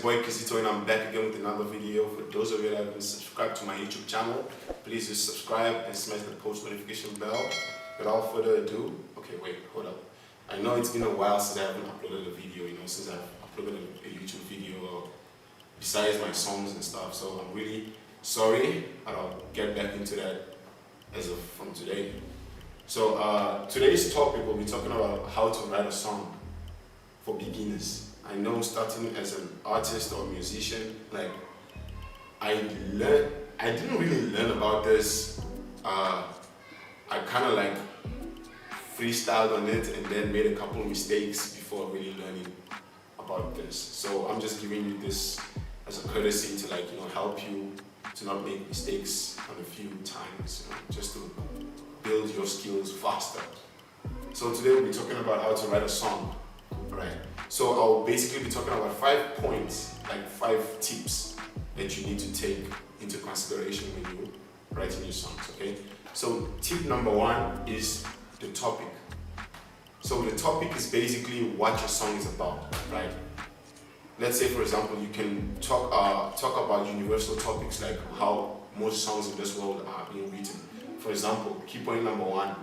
boy Kizito, and I'm back again with another video. For those of you that haven't subscribed to my YouTube channel, please just subscribe and smash the post notification bell. Without further ado, okay, wait, hold up. I know it's been a while since I haven't uploaded a video, since I've uploaded a YouTube video besides my songs and stuff, so I'm really sorry, but I'll get back into that as of from today. So today's topic, we'll be talking about how to write a song for beginners. I know starting as an artist or musician, like I didn't really learn about this. I kind of like freestyled on it and then made a couple of mistakes before really learning about this. So I'm just giving you this as a courtesy to help you to not make mistakes on a few times, just to build your skills faster. So today we'll be talking about how to write a song. Right. So I'll basically be talking about 5 points, like 5 tips that you need to take into consideration when you're writing your songs, okay? So tip number 1 is the topic. So the topic is basically what your song is about, right? Let's say, for example, you can talk about universal topics like how most songs in this world are being written. For example, key point number 1,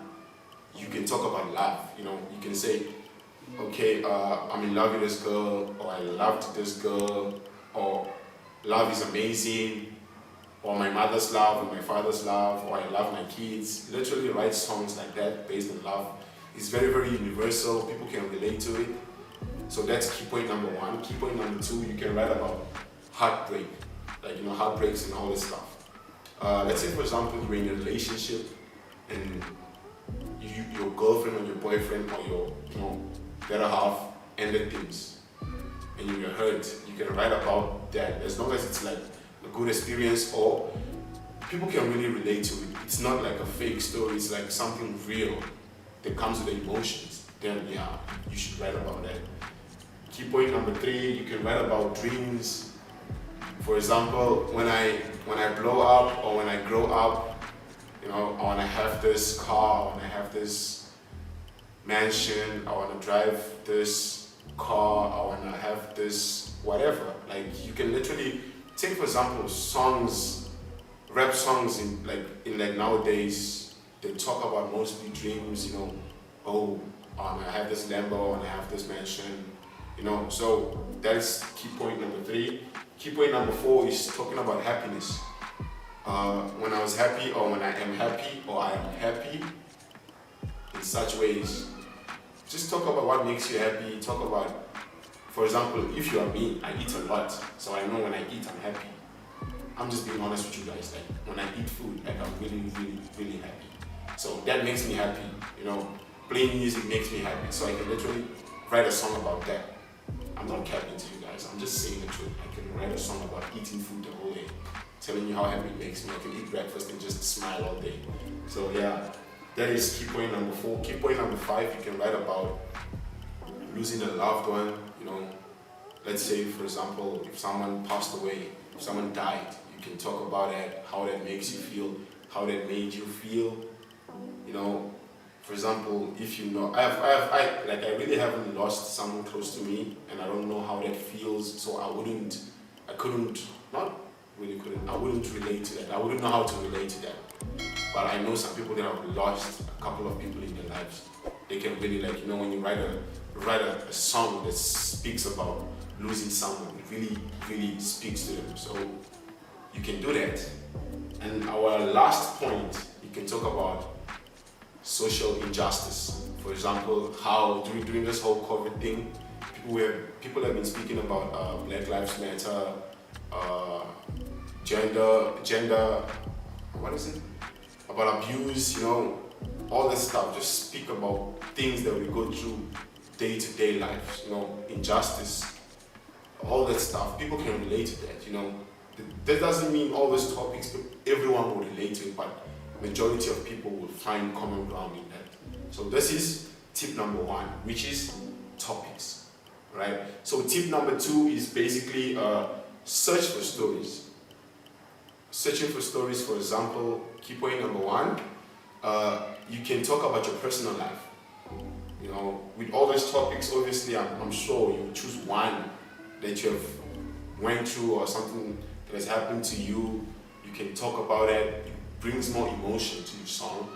you can talk about love. You can say, okay, I'm in love with this girl, or I loved this girl, or love is amazing, or my mother's love, or my father's love, or I love my kids. Literally write songs like that based on love. It's very, very universal. People can relate to it. So that's key point number 1. Key point number 2, you can write about heartbreak, like heartbreaks and all this stuff. Let's say, for example, you're in a relationship and your girlfriend or your boyfriend or your better half ended things and you're hurt. You can write about that as long as it's like a good experience or people can really relate to it. It's not like a fake story, it's like something real that comes with the emotions. Then yeah, you should write about that. Key point number 3, you can write about dreams. For example, when I blow up or when I grow up, I want to have this car, I want to have this mansion, I want to drive this car, I want to have this whatever. Like you can literally take, for example, songs, rap songs in nowadays, they talk about mostly dreams, oh, I want to have this Lambo, I want to have this mansion, so that is key point number 3. Key point number 4 is talking about happiness. When I was happy, or when I am happy, or I am happy, in such ways. Just talk about what makes you happy. Talk about, for example, if you are me, I eat a lot, so I know when I eat, I'm happy. I'm just being honest with you guys. Like when I eat food, like I'm really, really, really happy. So that makes me happy. Playing music makes me happy. So I can literally write a song about that. I'm not capping to you guys. I'm just saying the truth. I can write a song about eating food the whole day, telling you how happy it makes me. I can eat breakfast and just smile all day. So yeah. That is key point number 4. Key point number 5, you can write about losing a loved one. Let's say, for example, if someone passed away, if someone died, you can talk about it, how that makes you feel, how that made you feel. For example, if I really haven't lost someone close to me, and I don't know how that feels, so I wouldn't relate to that. I wouldn't know how to relate to that. But I know some people that have lost a couple of people in their lives. They can really when you write a song that speaks about losing someone, it really, really speaks to them. So you can do that. And our last point, you can talk about social injustice. For example, how during this whole COVID thing, people have been speaking about Black Lives Matter, gender, what is it? About abuse, all this stuff. Just speak about things that we go through day-to-day life, injustice, all that stuff. People can relate to that, That doesn't mean all those topics, but everyone will relate to it, but majority of people will find common ground in that. So this is tip number 1, which is topics, right? So tip number 2 is basically search for stories. Searching for stories, for example, key point number 1, you can talk about your personal life. With all those topics, obviously, I'm sure you choose one that you have went through or something that has happened to you. You can talk about it. It brings more emotion to your song.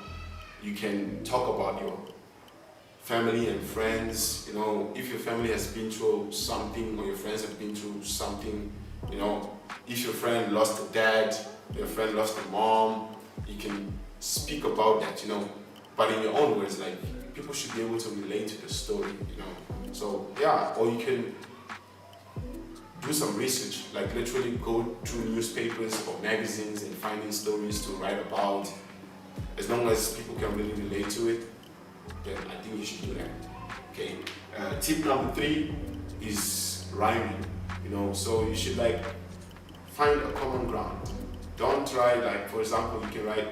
You can talk about your family and friends. You know, if your family has been through something or your friends have been through something, you know, if your friend lost a dad, your friend lost a mom, you can speak about that, you know, but in your own words, like, people should be able to relate to the story, you know. So yeah, or you can do some research, like literally go through newspapers or magazines and finding stories to write about. As long as people can really relate to it, then I think you should do that. Okay. Tip number 3 is rhyming. You know, so you should like find a common ground. Don't try, like, for example, you can write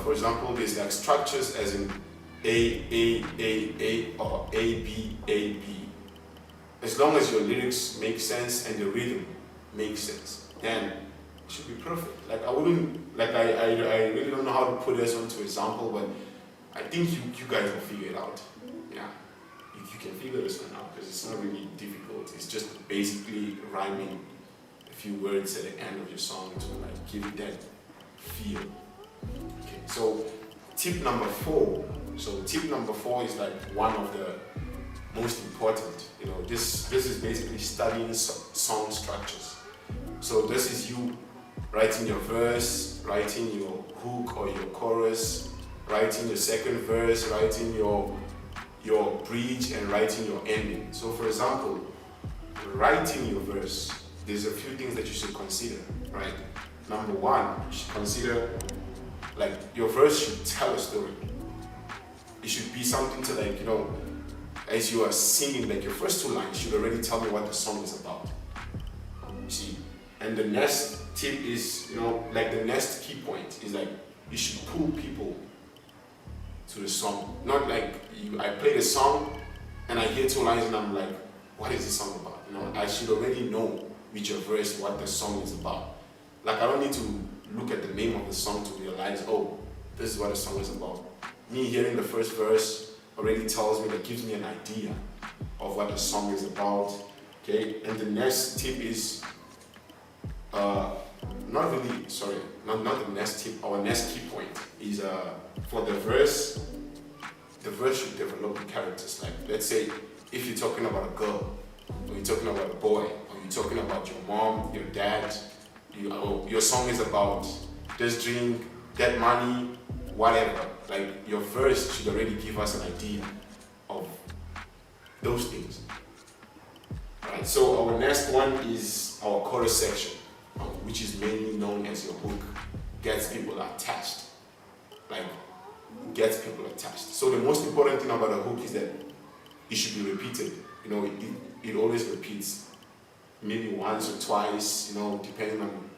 for example, there's like structures as in A or A B. As long as your lyrics make sense and the rhythm makes sense, then it should be perfect. Like, I wouldn't, like, I really don't know how to put this onto example, but I think you guys will figure it out. Yeah, you can figure this one out, because it's not really difficult. It's just basically rhyming a few words at the end of your song to like give it that feel. Okay, so tip number 4. So tip number 4 is like one of the most important. You know, this is basically studying song structures. So this is you writing your verse, writing your hook or your chorus, writing your second verse, writing your bridge, and writing your ending. So for example, writing your verse, there's a few things that you should consider, right? Number 1, you should consider, like, your verse should tell a story. It should be something to, like, you know, as you are singing, like, your first 2 lines should already tell me what the song is about. You see? And the next tip is, you know, like, the next key point is, like, you should pull people to the song. Not like I play the song and I hear 2 lines and I'm like, what is this song about? You know, I should already know with your verse what the song is about. Like, I don't need to look at the name of the song to realize, oh, this is what the song is about. Me hearing the first verse already tells me, that gives me an idea of what the song is about. Okay, and the next tip is not the next tip. Our next key point is for the verse should develop the characters. Like, let's say if you're talking about a girl, or you're talking about a boy, or you're talking about your mom, your dad, your song is about this drink, that money, whatever. Like, your verse should already give us an idea of those things. Alright, so our next one is our chorus section, which is mainly known as your hook. Gets people attached. Like, gets people attached. So the most important thing about a hook is that it should be repeated. You know, it always repeats. Maybe once or twice, you know, depending on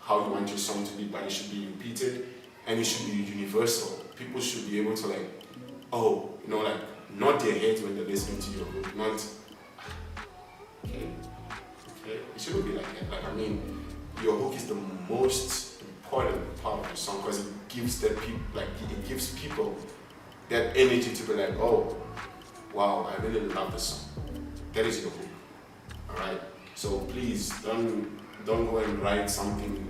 how you want your song to be, but it should be repeated and it should be universal. People should be able to, like, oh, you know, like, nod their heads when they're listening to your hook, not, okay, it shouldn't be like that. Like, I mean, your hook is the most important part of your song, because it gives it gives people that energy to be like, oh, wow, I really love this song. That is your hook. Alright? So please don't go and write something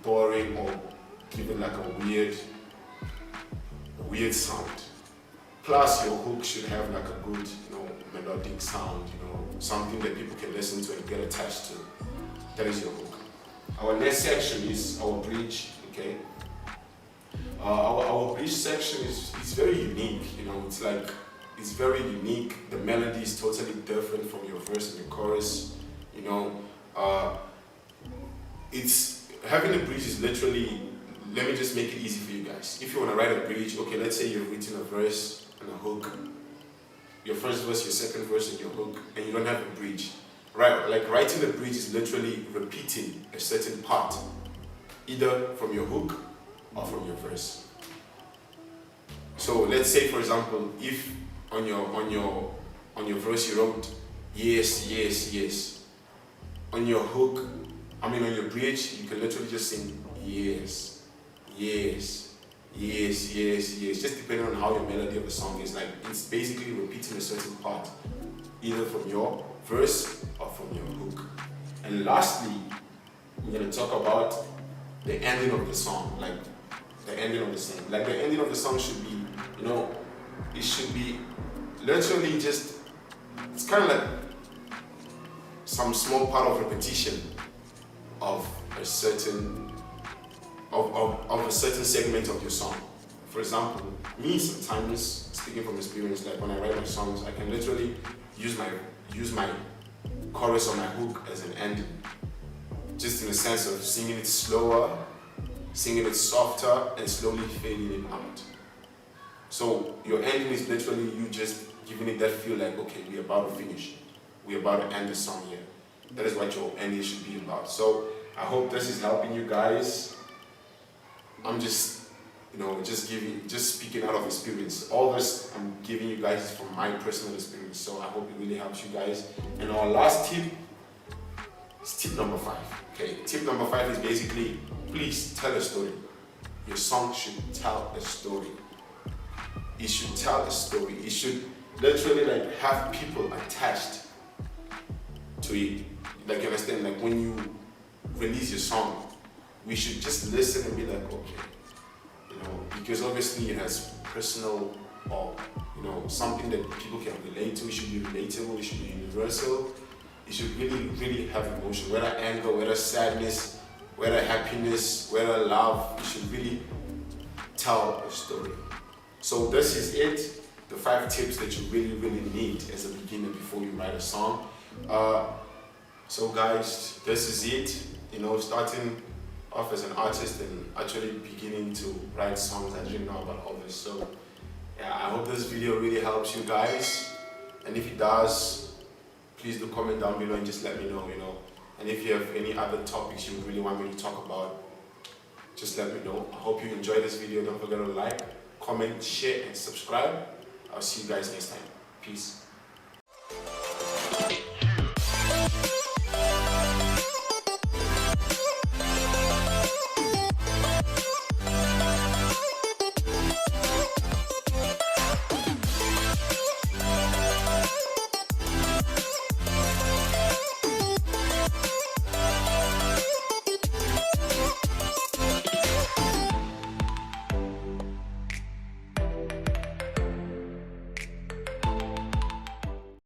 boring or give it like a weird sound. Plus, your hook should have like a good, you know, melodic sound, you know, something that people can listen to and get attached to. That is your hook. Our next section is our bridge. Okay. Our bridge section is very unique. You know, it's very unique. The melody is totally different from your verse and your chorus. You know, it's having a bridge is literally. Let me just make it easy for you guys. If you want to write a bridge, okay, let's say you've written a verse and a hook. Your first verse, your second verse, and your hook, and you don't have a bridge. Right? Like, writing a bridge is literally repeating a certain part, either from your hook or from your verse. So let's say, for example, if on your verse you wrote yes, yes, yes. On your hook, on your bridge, you can literally just sing yes, yes, yes, yes, yes. Just depending on how your melody of the song is. Like, it's basically repeating a certain part, either from your verse or from your hook. And lastly, we're going to talk about the ending of the song. Like the ending of the song. Like the ending of the song should be, it should be literally just, it's kind of like some small part of repetition of a certain of a certain segment of your song. For example, me sometimes, speaking from experience, like when I write my songs, I can literally use my chorus or my hook as an ending, just in the sense of singing it slower, singing it softer, and slowly fading it out. So your ending is literally you just giving it that feel like, okay, we're about to finish, we're about to end the song here. That is what your ending should be about. So I hope this is helping you guys. I'm just speaking out of experience. All this I'm giving you guys is from my personal experience. So I hope it really helps you guys. And our last tip is tip number 5. Okay, tip number 5 is basically, please tell a story. Your song should tell a story. It should tell a story. It should literally like have people attached to it. Like, you understand, like when you release your song, we should just listen and be like, okay, because obviously it has personal or something that people can relate to. It should be relatable, it should be universal, it should really, really have emotion, whether anger, whether sadness, whether happiness, whether love. It should really tell a story. So this is it, the 5 tips that you really, really need as a beginner before you write a song. So guys, this is it. Starting off as an artist and actually beginning to write songs. I didn't know about all this. So yeah, I hope this video really helps you guys. And if it does, please do comment down below and just let me know, And if you have any other topics you really want me to talk about, just let me know. I hope you enjoyed this video. Don't forget to like, comment, share, and subscribe. I'll see you guys next time. Peace.